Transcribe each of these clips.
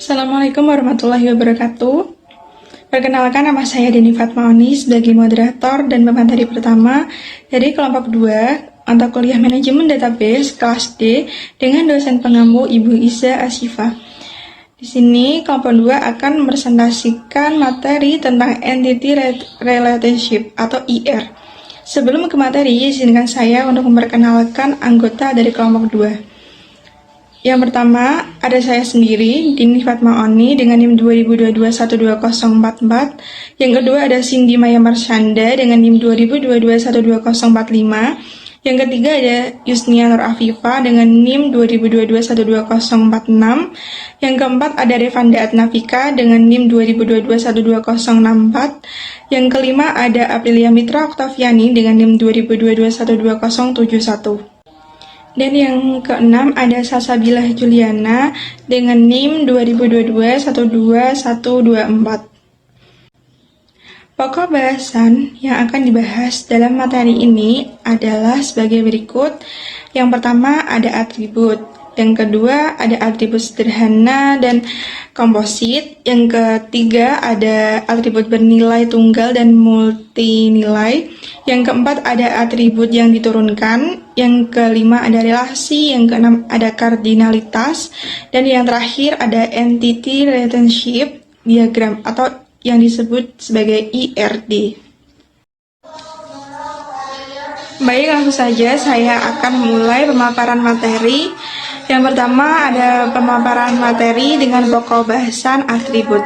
Assalamualaikum warahmatullahi wabarakatuh. Perkenalkan, nama saya Deni Fatmaoni sebagai moderator dan pemateri pertama dari kelompok 2 mata kuliah manajemen database kelas D dengan dosen pengampu Ibu Iza Asyifa. Di sini kelompok 2 akan mepresentasikan materi tentang Entity Relationship atau IR. Sebelum ke materi, izinkan saya untuk memperkenalkan anggota dari kelompok 2. Yang pertama, ada saya sendiri, Dini Fatmaoni dengan NIM 2022-12044. Yang kedua, ada Cindy Maya Marsyanda dengan NIM 2022-12045. Yang ketiga, ada Yusnia Nur Afifa dengan NIM 2022-12046. Yang keempat, ada Revanda Atnafika dengan NIM 2022-12064. Yang kelima, ada Aprilia Mitra Oktaviani dengan NIM 2022-12071. Dan yang keenam ada Salsabilah Juliana dengan NIM 2022-12124. Pokok bahasan yang akan dibahas dalam materi ini adalah sebagai berikut. Yang pertama ada atribut, yang kedua ada atribut sederhana dan komposit, yang ketiga ada atribut bernilai tunggal dan multinilai, yang keempat ada atribut yang diturunkan, yang kelima ada relasi, yang keenam ada kardinalitas, dan yang terakhir ada entity relationship diagram atau yang disebut sebagai IRD. Baik, langsung saja saya akan mulai pemaparan materi. Yang pertama ada pemaparan materi dengan pokok bahasan atribut.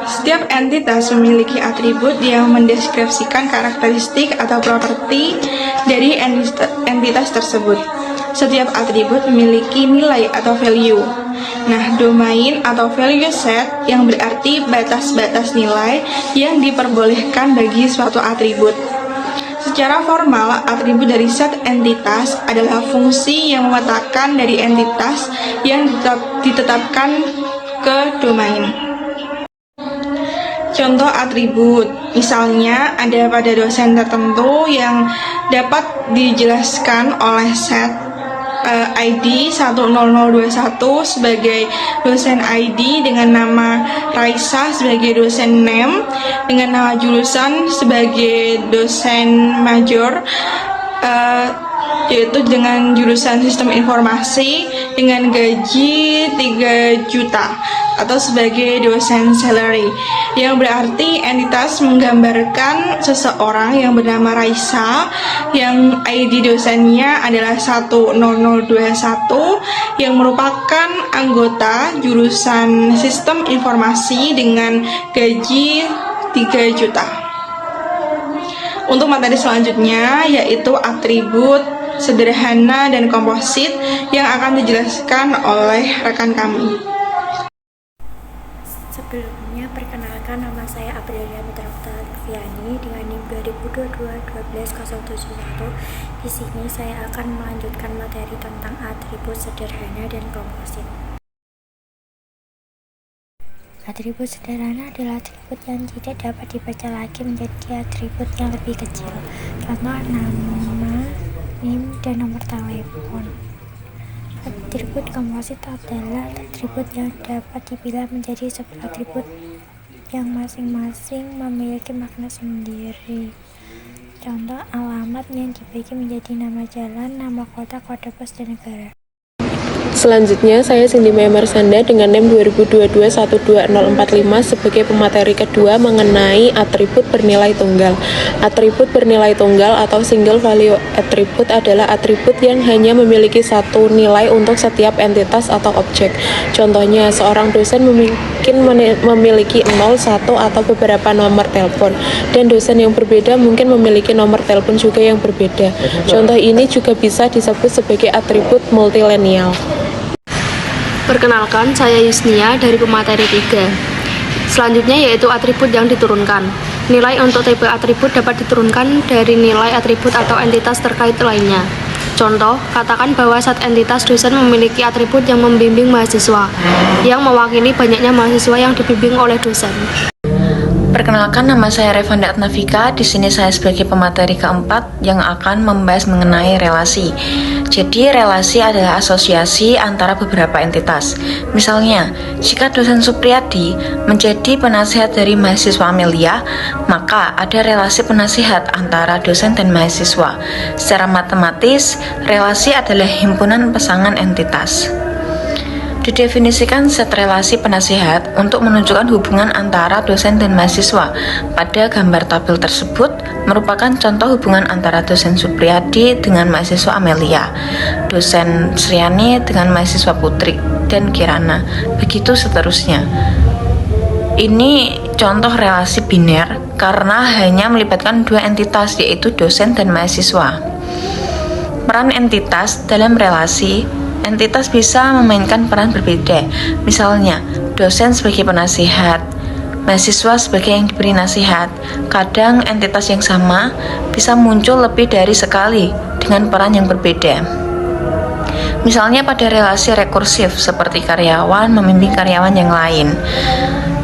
Setiap entitas memiliki atribut yang mendeskripsikan karakteristik atau properti dari entitas tersebut. Setiap atribut memiliki nilai atau value. Nah, domain atau value set yang berarti batas-batas nilai yang diperbolehkan bagi suatu atribut. Secara formal, atribut dari set entitas adalah fungsi yang memetakan dari entitas yang ditetapkan ke domain. Contoh atribut, misalnya ada pada dosen tertentu yang dapat dijelaskan oleh set ID 10021 sebagai dosen ID dengan nama Raisa sebagai dosen NEM, dengan nama jurusan sebagai dosen major, yaitu dengan jurusan sistem informasi dengan gaji 3 juta atau sebagai dosen salary, yang berarti entitas menggambarkan seseorang yang bernama Raisa yang ID dosennya adalah 10021 yang merupakan anggota jurusan sistem informasi dengan gaji 3 juta. Untuk materi selanjutnya yaitu atribut sederhana dan komposit yang akan dijelaskan oleh rekan kami. Sebelumnya, perkenalkan, nama saya Aprilia Mitra Oktaviani dengan NIM 2022-12071. Di sini saya akan melanjutkan materi tentang atribut sederhana dan komposit. Atribut sederhana adalah atribut yang tidak dapat dibaca lagi menjadi atribut yang lebih kecil. Contoh nama, NIM, dan nomor telepon. Atribut komposit adalah atribut yang dapat dipilah menjadi subatribut yang masing-masing memiliki makna sendiri. Contoh alamat yang dibagi menjadi nama jalan, nama kota, kode pos, dan negara. Selanjutnya, saya Cindy Maya Marsyanda dengan NIM 2022-12045 sebagai pemateri kedua mengenai atribut bernilai tunggal. Atribut bernilai tunggal atau single value attribute adalah atribut yang hanya memiliki satu nilai untuk setiap entitas atau objek. Contohnya, seorang dosen mungkin memiliki 0, 1, atau beberapa nomor telepon, dan dosen yang berbeda mungkin memiliki nomor telepon juga yang berbeda. Contoh ini juga bisa disebut sebagai atribut multilenial. Perkenalkan, saya Yusnia dari pemateri 3. Selanjutnya yaitu atribut yang diturunkan. Nilai untuk tipe atribut dapat diturunkan dari nilai atribut atau entitas terkait lainnya. Contoh, katakan bahwa saat entitas dosen memiliki atribut yang membimbing mahasiswa, yang mewakili banyaknya mahasiswa yang dibimbing oleh dosen. Perkenalkan, nama saya Revanda Atnavika. Di sini saya sebagai pemateri keempat yang akan membahas mengenai relasi. Jadi, relasi adalah asosiasi antara beberapa entitas. Misalnya, jika dosen Supriyadi menjadi penasihat dari mahasiswa Amelia, maka ada relasi penasihat antara dosen dan mahasiswa. Secara matematis, relasi adalah himpunan pasangan entitas. Didefinisikan set relasi penasihat untuk menunjukkan hubungan antara dosen dan mahasiswa. Pada gambar tabel tersebut merupakan contoh hubungan antara dosen Supriyadi dengan mahasiswa Amelia, dosen Sriani dengan mahasiswa Putri dan Kirana, begitu seterusnya. Ini contoh relasi biner karena hanya melibatkan dua entitas, yaitu dosen dan mahasiswa. Peran entitas dalam relasi. Entitas bisa memainkan peran berbeda, misalnya dosen sebagai penasihat, mahasiswa sebagai yang diberi nasihat. Kadang entitas yang sama bisa muncul lebih dari sekali dengan peran yang berbeda. Misalnya pada relasi rekursif seperti karyawan membimbing karyawan yang lain.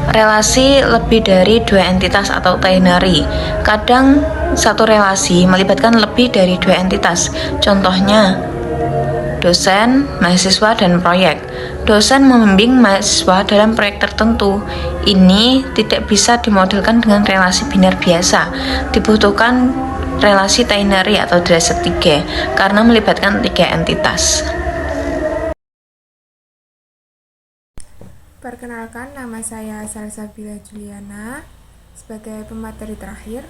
Relasi lebih dari dua entitas atau ternary. Kadang satu relasi melibatkan lebih dari dua entitas. Contohnya dosen, mahasiswa, dan proyek. Dosen membimbing mahasiswa dalam proyek tertentu. Ini tidak bisa dimodelkan dengan relasi biner biasa. Dibutuhkan relasi ternary atau derajat 3 karena melibatkan 3 entitas. Perkenalkan, nama saya Salsabila Juliana sebagai pemateri terakhir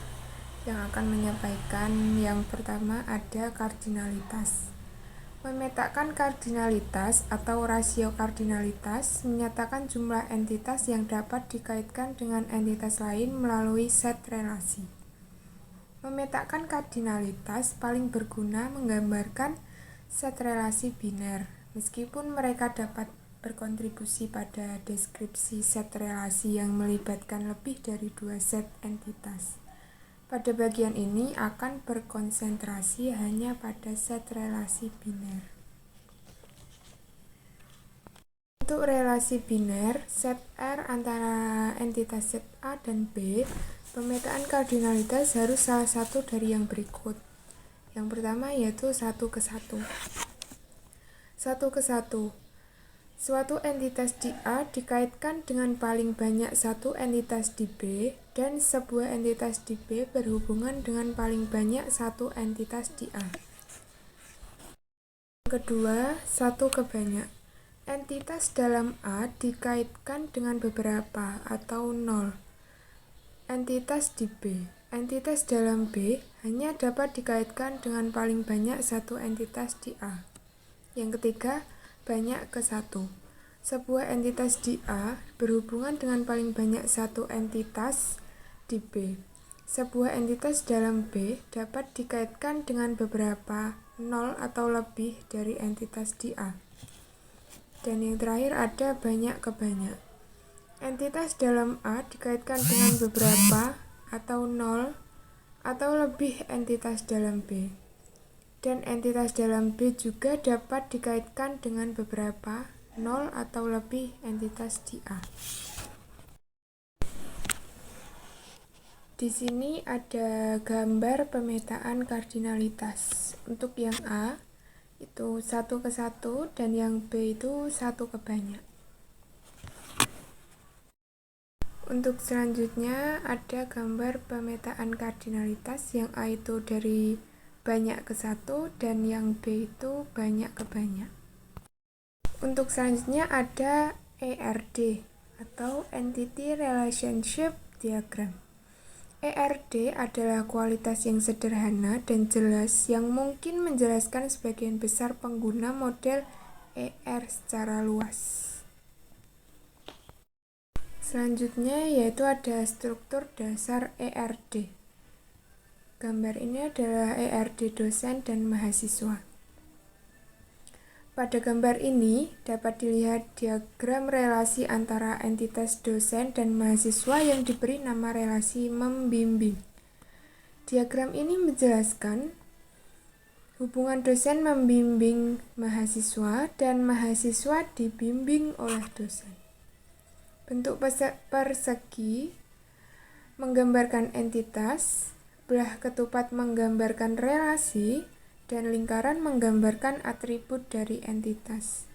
yang akan menyampaikan yang pertama ada kardinalitas. Memetakan kardinalitas atau rasio kardinalitas menyatakan jumlah entitas yang dapat dikaitkan dengan entitas lain melalui set relasi. Memetakan kardinalitas paling berguna menggambarkan set relasi biner, meskipun mereka dapat berkontribusi pada deskripsi set relasi yang melibatkan lebih dari dua set entitas. Pada bagian ini akan berkonsentrasi hanya pada set relasi biner. Untuk relasi biner, set R antara entitas set A dan B, pemetaan kardinalitas harus salah satu dari yang berikut. Yang pertama yaitu 1 ke 1. 1 ke 1. Suatu entitas di A dikaitkan dengan paling banyak satu entitas di B, dan sebuah entitas di B berhubungan dengan paling banyak satu entitas di A. Kedua, 1 ke banyak. Entitas dalam A dikaitkan dengan beberapa atau 0 entitas di B. Entitas dalam B hanya dapat dikaitkan dengan paling banyak satu entitas di A. Yang ketiga, banyak ke 1. Sebuah entitas di A berhubungan dengan paling banyak satu entitas di B. Sebuah entitas dalam B dapat dikaitkan dengan beberapa 0 atau lebih dari entitas di A. Dan yang terakhir ada banyak ke banyak. Entitas dalam A dikaitkan dengan beberapa atau 0 atau lebih entitas dalam B. Dan entitas dalam B juga dapat dikaitkan dengan beberapa 0 atau lebih entitas di A. Di sini ada gambar pemetaan kardinalitas. Untuk yang A itu 1 ke 1 dan yang B itu 1 ke banyak. Untuk selanjutnya ada gambar pemetaan kardinalitas. Yang A itu dari banyak ke 1 dan yang B itu banyak ke banyak. Untuk selanjutnya ada ERD atau Entity Relationship Diagram. ERD adalah kualitas yang sederhana dan jelas yang mungkin menjelaskan sebagian besar pengguna model ER secara luas. Selanjutnya yaitu ada struktur dasar ERD. Gambar ini adalah ERD dosen dan mahasiswa. Pada gambar ini dapat dilihat diagram relasi antara entitas dosen dan mahasiswa yang diberi nama relasi membimbing. Diagram ini menjelaskan hubungan dosen membimbing mahasiswa dan mahasiswa dibimbing oleh dosen. Bentuk persegi menggambarkan entitas, belah ketupat menggambarkan relasi, dan lingkaran menggambarkan atribut dari entitas.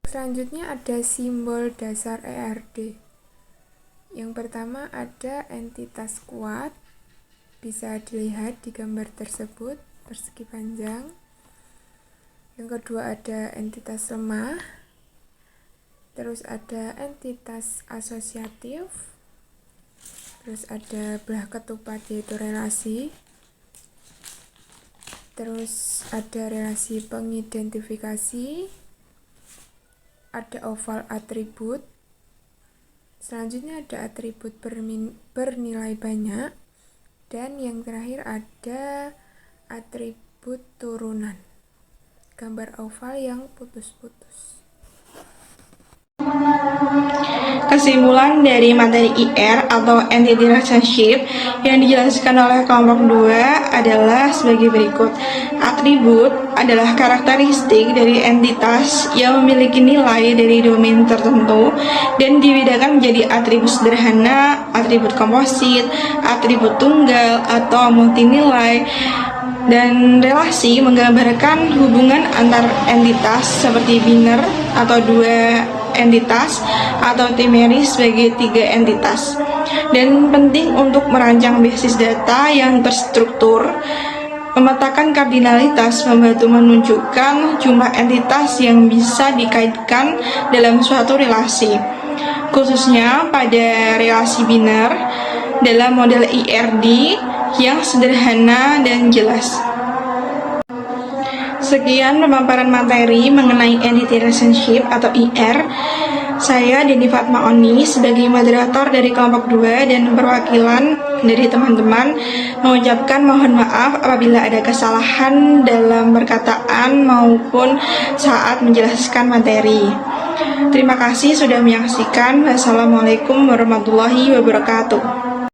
Selanjutnya ada simbol dasar ERD. Yang pertama ada entitas kuat, bisa dilihat di gambar tersebut, persegi panjang. Yang kedua ada entitas lemah, terus ada entitas asosiatif, terus ada belah ketupat yaitu relasi, terus ada relasi pengidentifikasi, ada oval atribut, selanjutnya ada atribut bernilai banyak, dan yang terakhir ada atribut turunan, gambar oval yang putus-putus. Kesimpulan dari materi IR atau Entity Relationship yang dijelaskan oleh kelompok 2 adalah sebagai berikut. Atribut adalah karakteristik dari entitas yang memiliki nilai dari domain tertentu dan dibedakan menjadi atribut sederhana, atribut komposit, atribut tunggal, atau multinilai. Dan relasi menggambarkan hubungan antar entitas seperti biner atau dua entitas atau trimeris sebagai 3 entitas. Dan penting untuk merancang basis data yang terstruktur. Memetakan kardinalitas membantu menunjukkan jumlah entitas yang bisa dikaitkan dalam suatu relasi, khususnya pada relasi biner dalam model IRD yang sederhana dan jelas. Sekian pemaparan materi mengenai Entity Relationship atau IR. Saya Deni Fatma Oni sebagai moderator dari kelompok 2 dan perwakilan dari teman-teman mengucapkan mohon maaf apabila ada kesalahan dalam perkataan maupun saat menjelaskan materi. Terima kasih sudah menyaksikan. Wassalamualaikum warahmatullahi wabarakatuh.